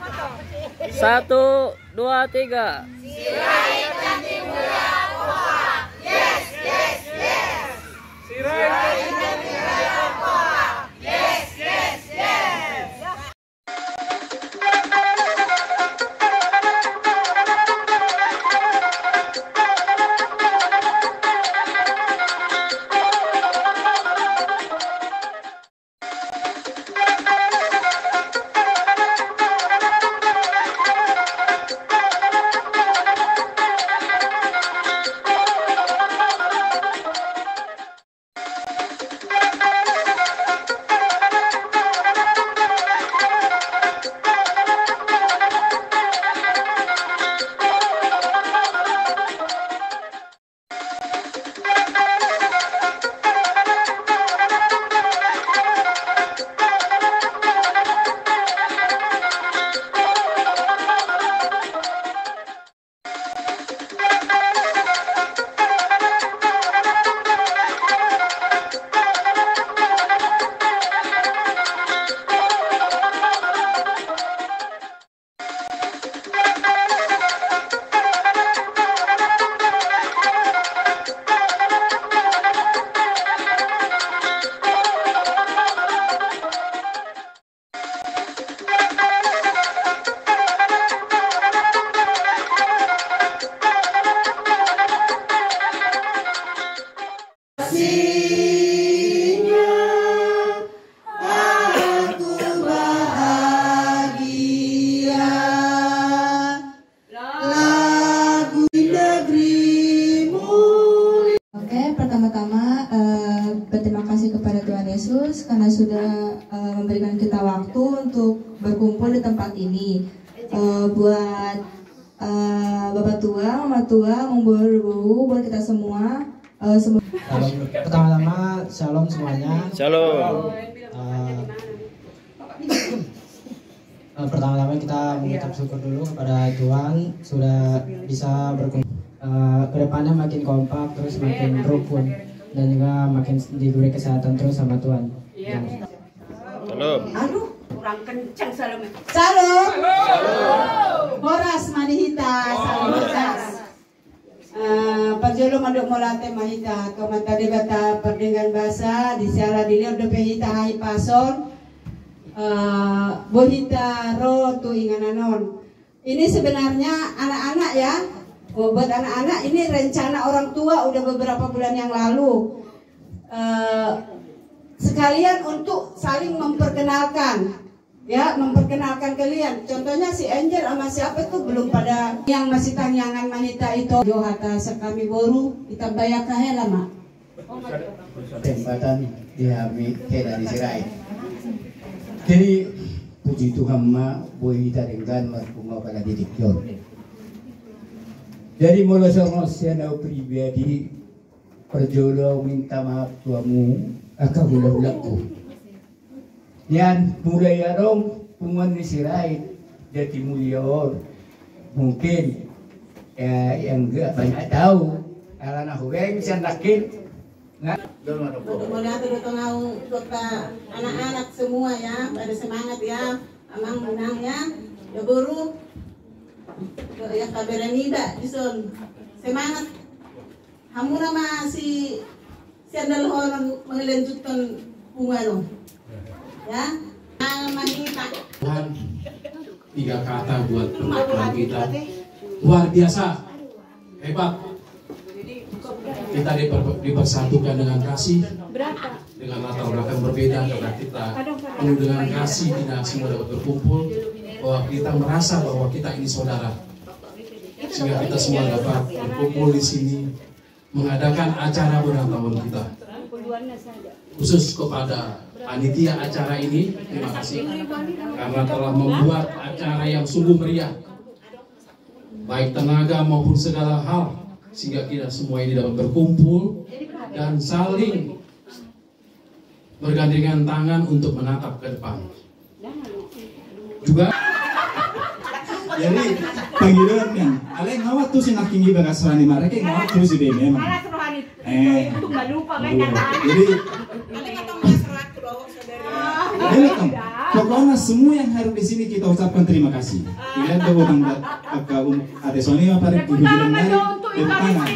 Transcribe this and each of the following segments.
1, 2, 3. Sirait nanti mulia Poha. Yes, yes, yes. Sirait nanti mulia Poha. Yes, yes, yes. Pertama-tama berterima kasih kepada Tuhan Yesus karena sudah memberikan kita waktu untuk berkumpul di tempat ini. Buat Bapak tua, Mama tua, membawa buat kita semua. Pertama-tama shalom semuanya. Shalom. Pertama-tama kita mengucap syukur dulu kepada Tuhan sudah bisa berkumpul. Kedepannya makin kompak, terus makin rukun, dan juga makin diberi kesehatan terus sama Tuhan. Shalom. Aduh, kurang kencang salam. Salam. Horas manihita, salam horas. Pajolo mandok molate mahita, kamanta debata perdengan bahasa di siara dilihat udah pehita hai pason. Bohita ro tu ingananon. Ini sebenarnya anak-anak ya. Buat anak-anak ini rencana orang tua udah beberapa bulan yang lalu. Sekalian untuk saling memperkenalkan, ya, memperkenalkan kalian. Contohnya si Angel sama siapa tuh belum pada yang masih tanyangan manita itu. Johata sekami boru kita bayakah lama. Tempatan dihami tidak disirai. Jadi puji Tuhan ma boleh kita dengan marhumah pada didik yon. Jadi mulai saya pribadi perjodoh minta maaf tuamu akan ulah-ulahku. Yan mulai yarong pungan disirai jadi mulia mungkin yang enggak banyak tahu alana hureng sandakin. Mudah-mudahan untuk anak-anak semua ya pada semangat ya, amang menang ya, ya guru, ya kaberanida, dison semangat. Kamu nama si andal orang melanjutkan bunga ya, manita. Tuhan, 3 kata buat perempuan kita luar biasa, hebat. Kita dipersatukan dengan kasih, dengan latar belakang berbeda, karena kita penuh dengan kasih, kita semua dapat berkumpul, bahwa kita merasa bahwa kita ini saudara, sehingga kita semua dapat berkumpul di sini mengadakan acara ulang tahun kita. Khusus kepada panitia acara ini, terima kasih karena telah membuat acara yang sungguh meriah, baik tenaga maupun segala hal, sehingga kita semua ini dapat berkumpul dan saling bergandengan tangan untuk menatap ke depan. Juga jadi panggilannya, alay ngawat tuh si nakingi bagas rani mereka ngawat tuh si demi emang. Itu nggak lupa kan? Jadi, Pokoknya semua yang hadir di sini kita ucapkan terima kasih. Kita doa ada soalnya apa yang dibilang dari tepuk tangan.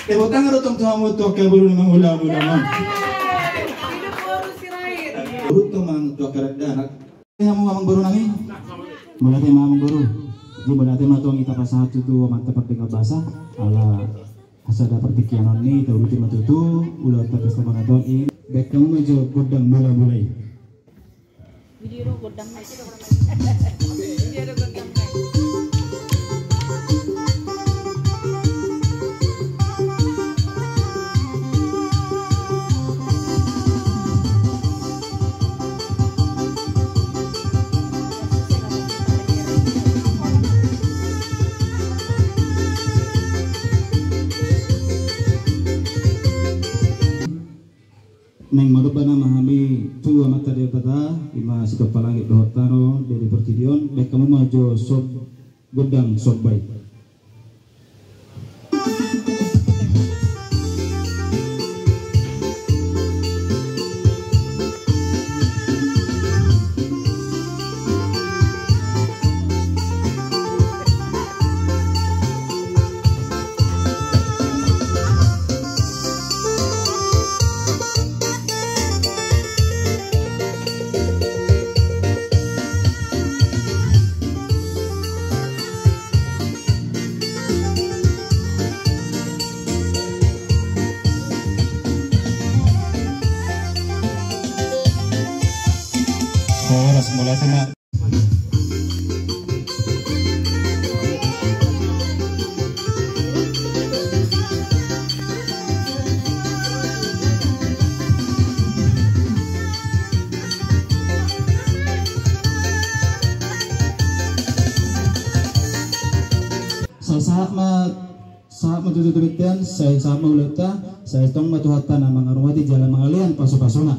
Tepuk tangan untuk Tuhan untuk keburu mengulang-ulang. Untuk mengutuk kerendahan. Kamu ngomong baru nami? Mulai ngomong baru. Di mulai tuang kita pas satu tu mantap dengan bahasa ala asada pertikian ini tahu rutin matutu ulah tapes teman atau ini. Baik kamu maju godang mulai. Video godang Neng marubana mahami tu amata dia pada ima sikap palangit doh tano dari pertidion baik kamu maju sob godang sob baik. Horas mulai sama. Saat matututubitan, saya saat maulata, saya tong matuhatan amang arwati jalan mangalian pasu-pasuna.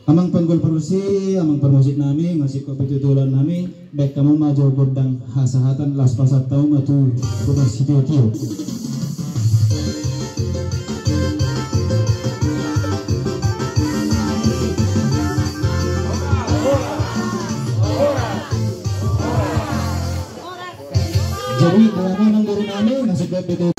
Amang penggol perusi, amang permusik nami, ngasih kopi tutulan nami, baik kamu maju godang hasahatan las pasar tahu matu godang sidio. Jadi dengan nang dari nami ngasih kopi tutulan.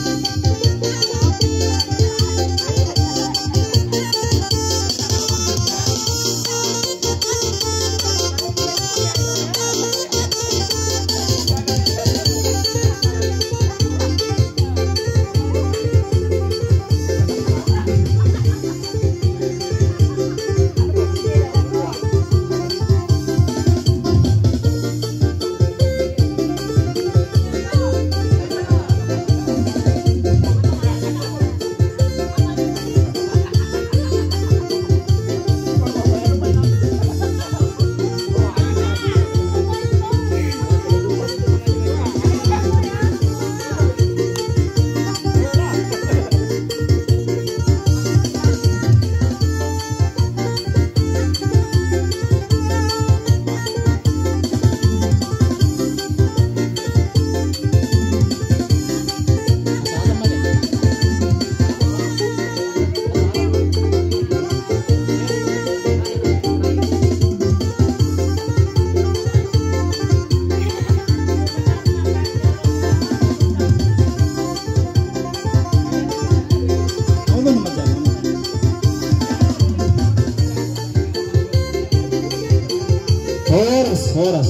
Horas.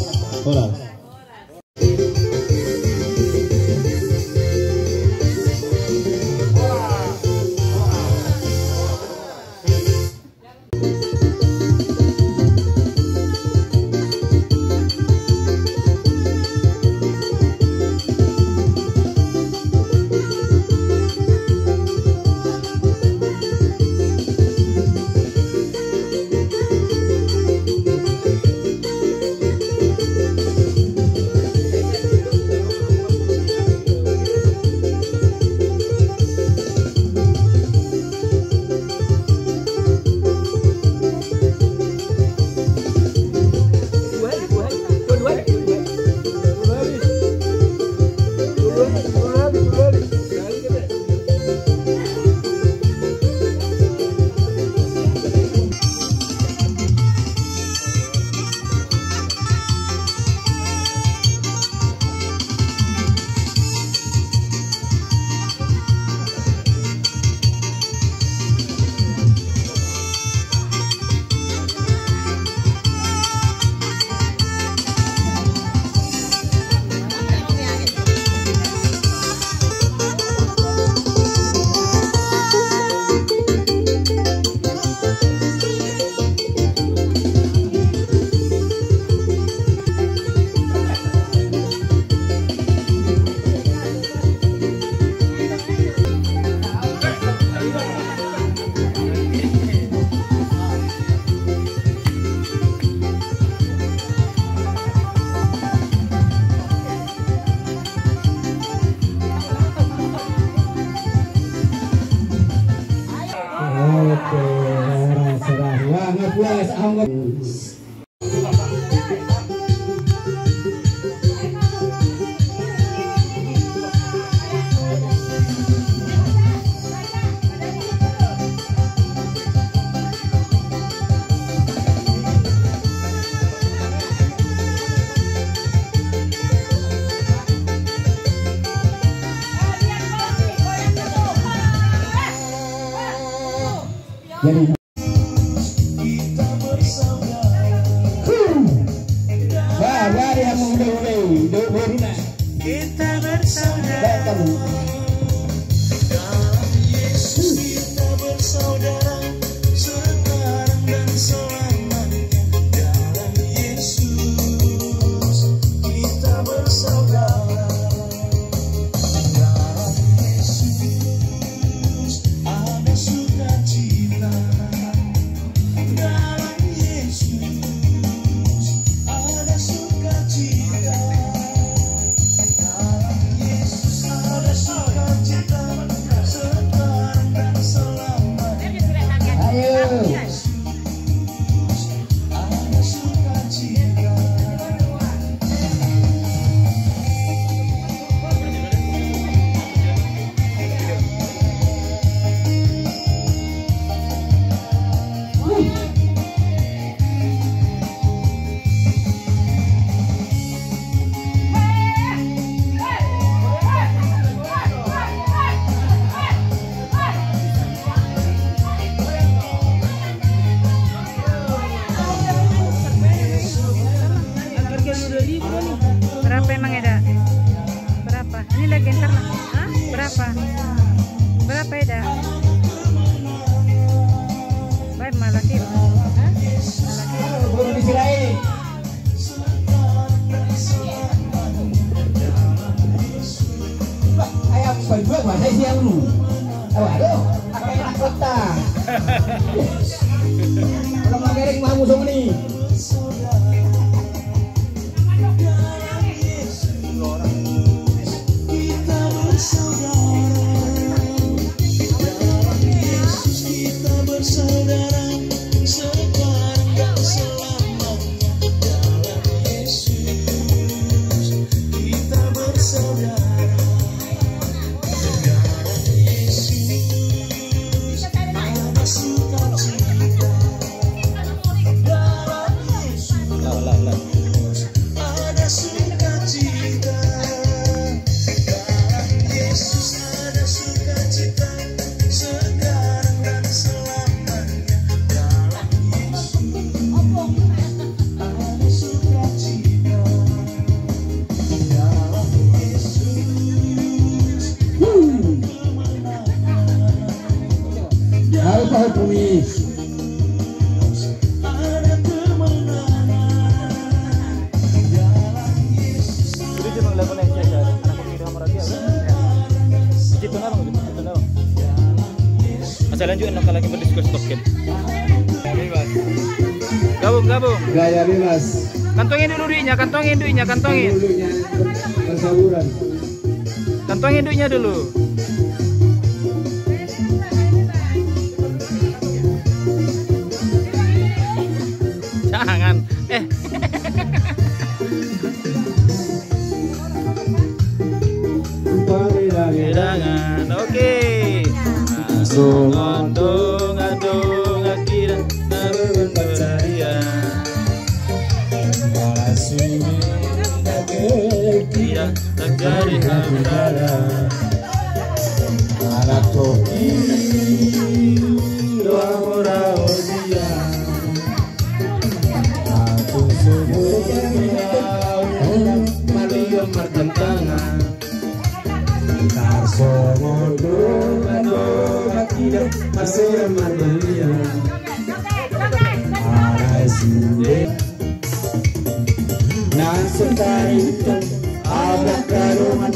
Jadi kita bersaudara. Kita bersaudara sekarang dan selamanya dalam Yesus. Kita bersaudara dalam Yesus. Ada sukacita dalam Yesus. Ada sukacita. Berapa emang Eda? Berapa? Ini lagi entar lah. Hah? Berapa? Berapa Eda? Baik malah kilo. Hah? Baru disirain. Ayam berdua bahasa siang lu. Aduh, akhirnya kota. Kalau magereng mau musuh nih. Masa lanjut nak lagi berdiskus token. Gabung. Gaya bebas. Kantongin dulu duitnya, kantongin. Dulunya bersaburan. Kantongin duitnya dulu. Jangan. Panggilangan. Oke. Adong akhiran naruh pencarian. Tidak terjadi hambara. Anak koki doa orang dia. Aku sumur Maria martantangan. Tar sumur doa tidak masih Maria. Arasinde langsung tarik abad karuman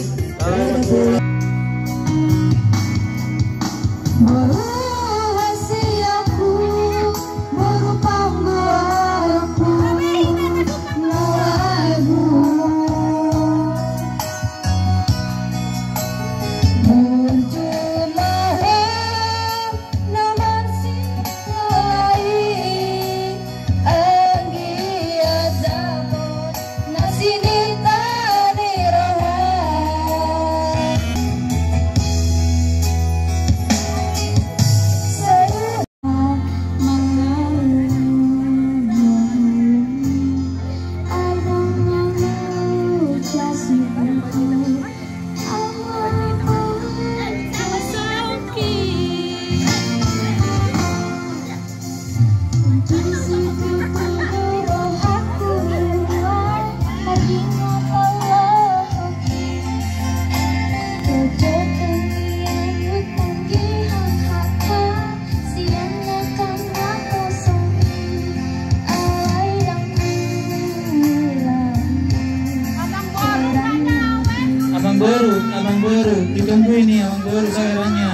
Boru, ditunggu ini Amang Boru sawerannya.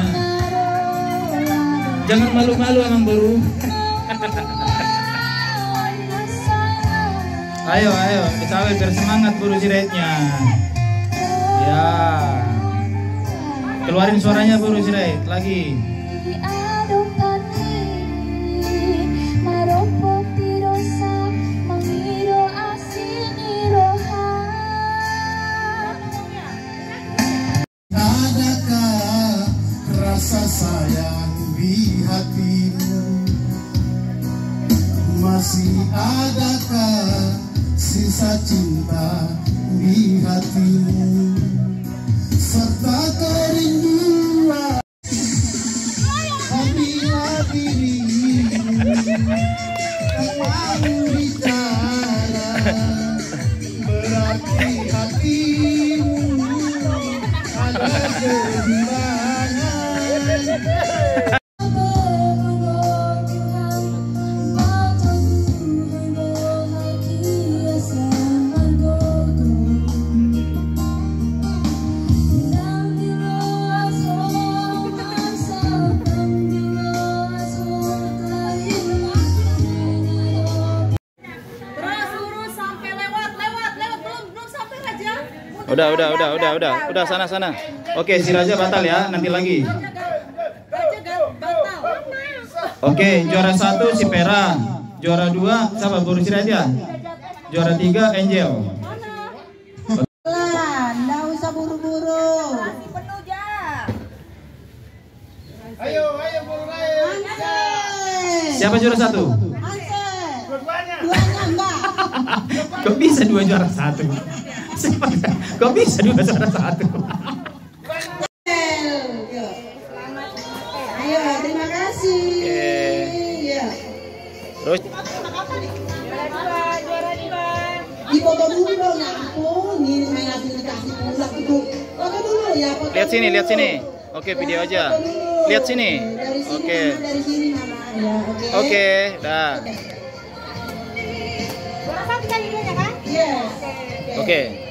Jangan malu-malu Amang Boru. Ayo, disawer biar semangat Boru Sirait-nya. Ya. Keluarin suaranya Boru Sirait lagi. Adakah rasa sayang di hatimu? Masih adakah sisa cinta di hatimu? Serta kerinduan apabila dirimu tak mau bicara, berarti hatimu ada kehilangan. Udah sana. Oke, si Raja batal ya, nanti lagi. Oke, juara 1 si Pera, juara 2 siapa? Boru Sirait ya. Juara 3 Angel. Nggak usah buru-buru. Ayo Boru lain. Siapa juara 1? Duanya enggak. Kok bisa 2 juara 1? Kok bisa 2 juara 1? Ayo, terima kasih. Ya. Terus Dipoto dulu dong, ya ampun. Ini saya ngasih dikasih pulang itu. Foto dulu ya. lihat sini. Oke, video aja. Lihat sini. Oke. Dari sini Mama. Ya, Oke, dah. Yes. Oke.